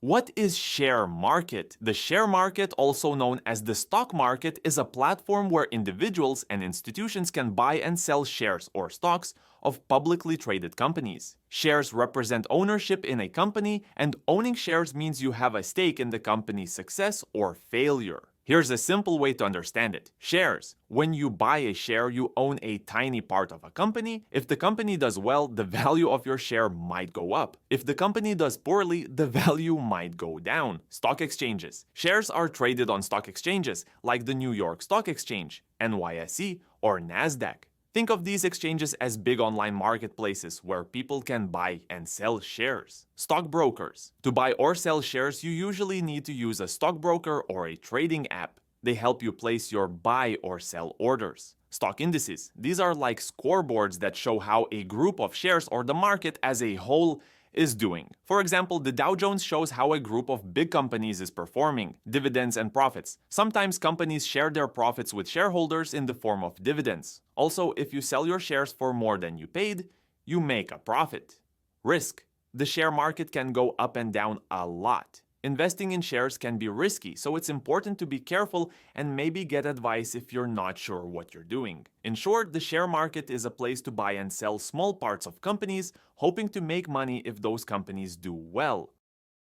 What is share market? The share market, also known as the stock market, is a platform where individuals and institutions can buy and sell shares or stocks of publicly traded companies. Shares represent ownership in a company, and owning shares means you have a stake in the company's success or failure. Here's a simple way to understand it. Shares. When you buy a share, you own a tiny part of a company. If the company does well, the value of your share might go up. If the company does poorly, the value might go down. Stock exchanges. Shares are traded on stock exchanges like the New York Stock Exchange, NYSE, or NASDAQ. Think of these exchanges as big online marketplaces where people can buy and sell shares. Stockbrokers. To buy or sell shares, you usually need to use a stockbroker or a trading app. They help you place your buy or sell orders. Stock indices. These are like scoreboards that show how a group of shares or the market as a whole is doing. For example, the Dow Jones shows how a group of big companies is performing, dividends and profits. Sometimes companies share their profits with shareholders in the form of dividends. Also, if you sell your shares for more than you paid, you make a profit. Risk. The share market can go up and down a lot. Investing in shares can be risky, so it's important to be careful and maybe get advice if you're not sure what you're doing. In short, the share market is a place to buy and sell small parts of companies, hoping to make money if those companies do well.